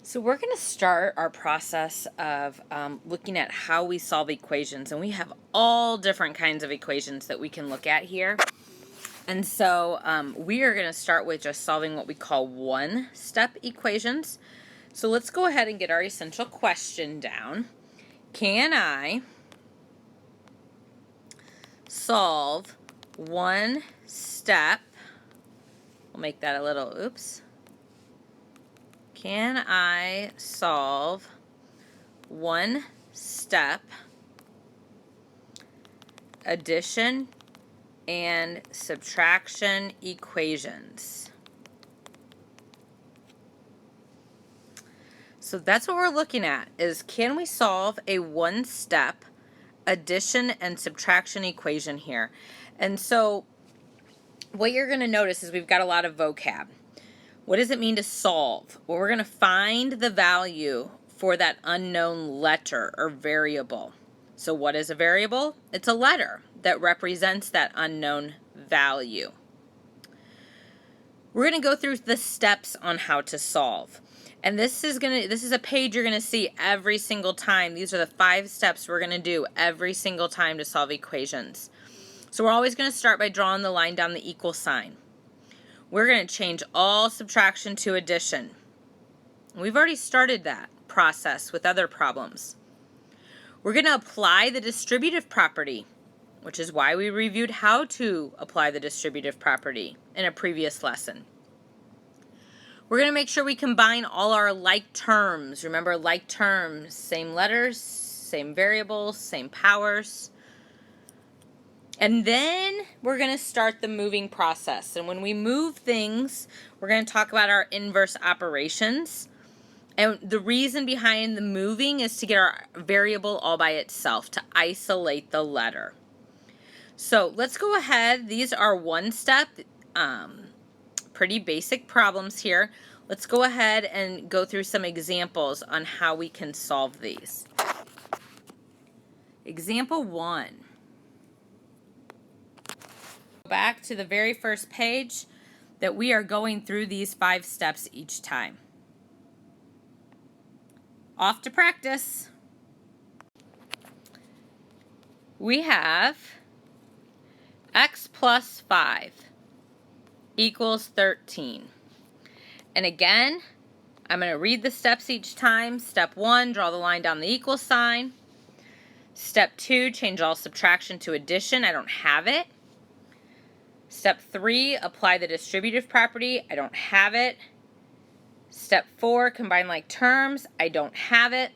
So we're going to start our process of looking at how we solve equations, and we have all different kinds of equations that we can look at here. And so we are going to start with just solving what we call one-step equations. So let's go ahead and get our essential question down. Can I solve one step? We'll make that a little oops. Can I solve one step addition and subtraction equations? So that's what we're looking at, is can we solve a one-step addition and subtraction equation here? And so what you're going to notice is we've got a lot of vocab. What does it mean to solve? Well, we're going to find the value for that unknown letter or variable. So what is a variable? It's a letter that represents that unknown value. We're going to go through the steps on how to solve. And this is a page you're going to see every single time. These are the 5 steps we're going to do every single time to solve equations. So we're always going to start by drawing the line down the equal sign. We're going to change all subtraction to addition. We've already started that process with other problems. We're going to apply the distributive property, which is why we reviewed how to apply the distributive property in a previous lesson. We're going to make sure we combine all our like terms. Remember, like terms, same letters, same variables, same powers. And then we're going to start the moving process. And when we move things, we're going to talk about our inverse operations. And the reason behind the moving is to get our variable all by itself, to isolate the letter. So let's go ahead. These are one-step, pretty basic problems here. Let's go ahead and go through some examples on how we can solve these. Example 1. Back to the very first page that we are going through these 5 steps each time. Off to practice. We have x plus 5 equals 13. And again, I'm going to read the steps each time. Step 1, draw the line down the equal sign. Step 2, change all subtraction to addition. I don't have it. Step 3, apply the distributive property. I don't have it. Step 4, combine like terms. I don't have it.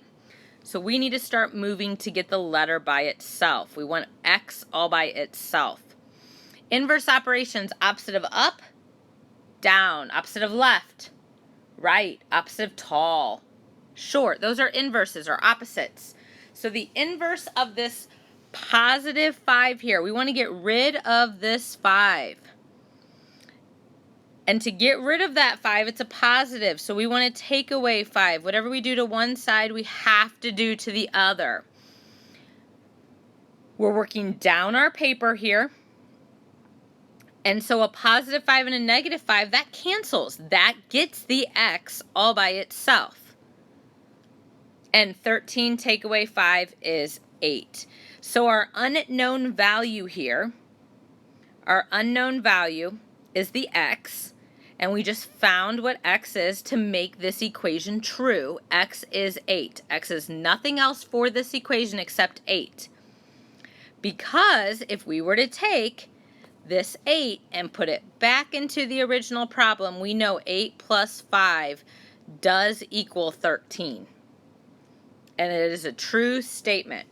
So we need to start moving to get the letter by itself. We want x all by itself. Inverse operations, opposite of up, down. Opposite of left, right. Opposite of tall, short. Those are inverses or opposites. So the inverse of this positive 5 here, we want to get rid of this 5. And to get rid of that 5, it's a positive. So we want to take away 5. Whatever we do to one side, we have to do to the other. We're working down our paper here. And so a positive 5 and a negative 5, that cancels. That gets the x all by itself. And 13 take away 5 is 8. So our unknown value here, our unknown value is the x, and we just found what x is to make this equation true. X is 8. X is nothing else for this equation except 8. Because if we were to take this 8 and put it back into the original problem, we know 8 plus 5 does equal 13. And it is a true statement.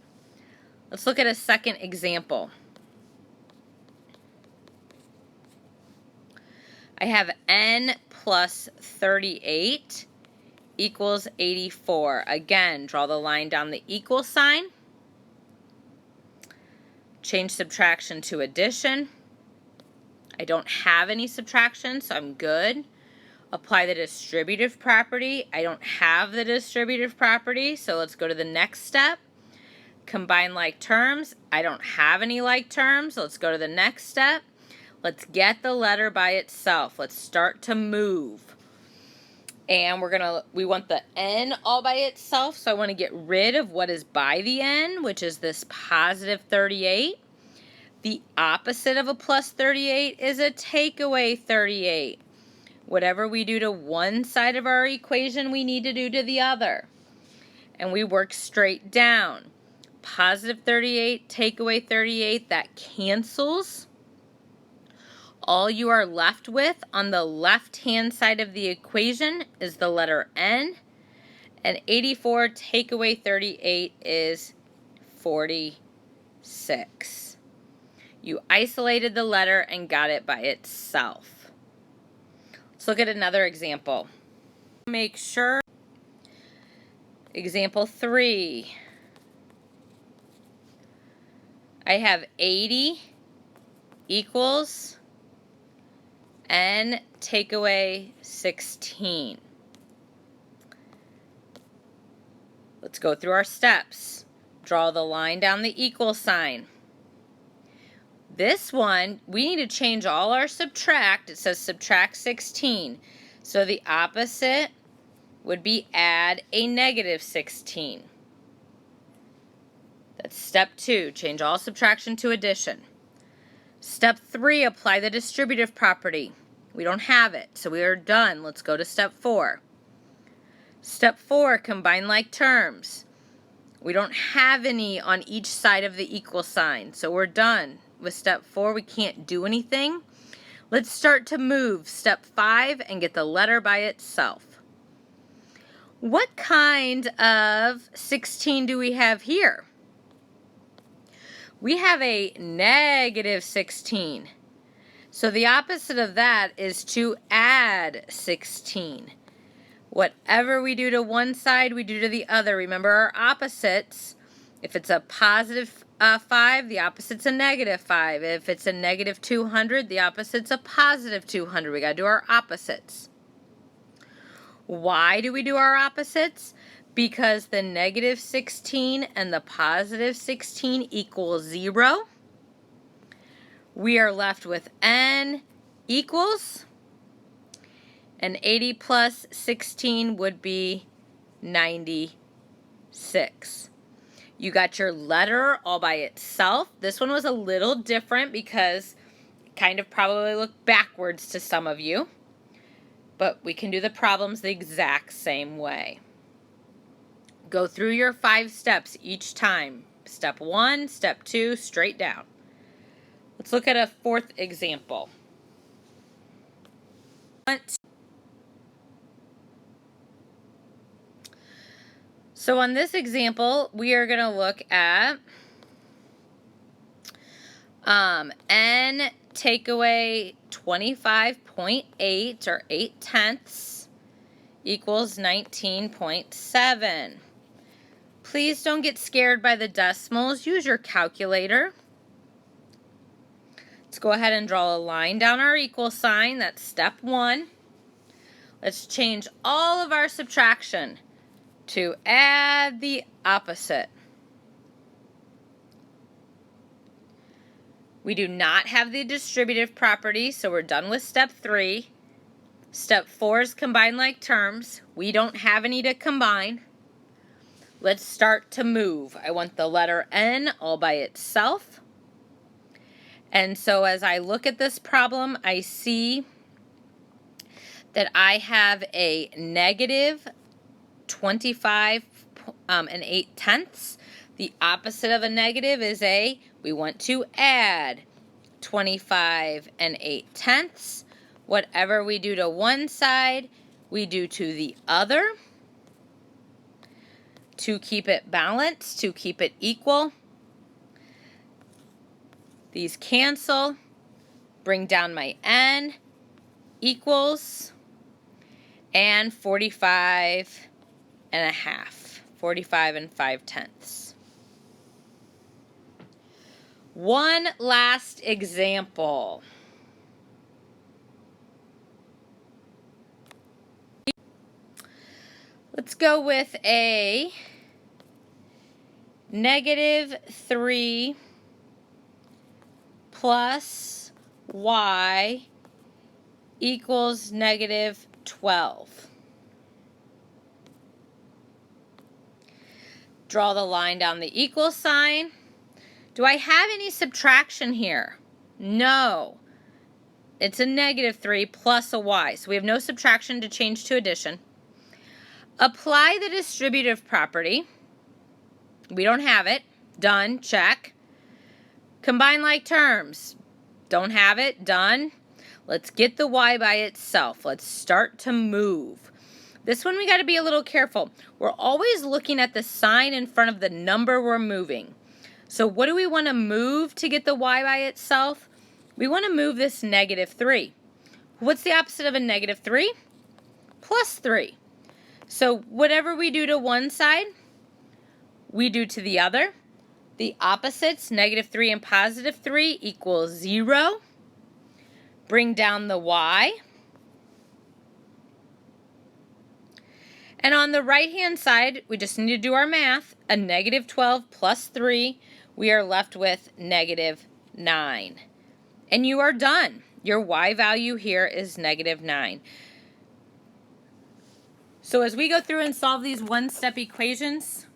Let's look at a second example. I have n plus 38 equals 84. Again, draw the line down the equal sign. Change subtraction to addition. I don't have any subtraction, so I'm good. Apply the distributive property. I don't have the distributive property, so let's go to the next step. Combine like terms. I don't have any like terms, so let's go to the next step. Let's get the letter by itself. Let's start to move. And we want the n all by itself, so I want to get rid of what is by the n, which is this positive 38. The opposite of a plus 38 is a take away 38. Whatever we do to one side of our equation, we need to do to the other. And we work straight down. Positive 38, take away 38, that cancels. All you are left with on the left-hand side of the equation is the letter n. And 84 take away 38 is 46. You isolated the letter and got it by itself. Let's look at another example. Make sure. Example 3. I have 80 equals n take away 16. Let's go through our steps. Draw the line down the equal sign. This one, we need to change all our subtract. It says subtract 16. So the opposite would be add a negative 16. That's step 2. Change all subtraction to addition. Step 3, apply the distributive property. We don't have it, so we are done. Let's go to step 4. Step 4, combine like terms. We don't have any on each side of the equal sign, so we're done. With step 4, we can't do anything. Let's start to move step 5 and get the letter by itself. What kind of 16 do we have here? We have a negative 16. So the opposite of that is to add 16. Whatever we do to one side, we do to the other. Remember our opposites. If it's a positive 5, the opposite's a negative 5. If it's a negative 200, the opposite's a positive 200. We got to do our opposites. Why do we do our opposites? Because the negative 16 and the positive 16 equals 0. We are left with n equals, and 80 plus 16 would be 96. You got your letter all by itself. This one was a little different because it kind of probably looked backwards to some of you. But we can do the problems the exact same way. Go through your 5 steps each time. Step 1, step 2, straight down. Let's look at a 4th example. So on this example, we are going to look at n take away 25.8 or 8/10 equals 19.7. Please don't get scared by the decimals. Use your calculator. Let's go ahead and draw a line down our equal sign. That's step 1. Let's change all of our subtraction to add the opposite. We do not have the distributive property, so we're done with step 3. Step 4 is combine like terms. We don't have any to combine. Let's start to move. I want the letter n all by itself. And so as I look at this problem, I see that I have a negative 25 and 8/10. The opposite of a negative is we want to add 25 and 8/10. Whatever we do to one side, we do to the other. To keep it balanced, to keep it equal. These cancel. Bring down my n equals and 45 and a half. 45 and 5/10. One last example. Let's go with a negative 3 plus y equals negative 12. Draw the line down the equal sign. Do I have any subtraction here? No. It's a -3 plus a y. So we have no subtraction to change to addition. Apply the distributive property. We don't have it. Done. Check. Combine like terms. Don't have it. Done. Let's get the y by itself. Let's start to move. This one we got to be a little careful. We're always looking at the sign in front of the number we're moving. So what do we want to move to get the y by itself? We want to move this -3. What's the opposite of a -3? +3. So whatever we do to one side, we do to the other. The opposites, -3 and +3, equals 0. Bring down the y. And on the right-hand side, we just need to do our math. A -12 plus 3, we are left with -9. And you are done. Your y value here is -9. So as we go through and solve these one-step equations,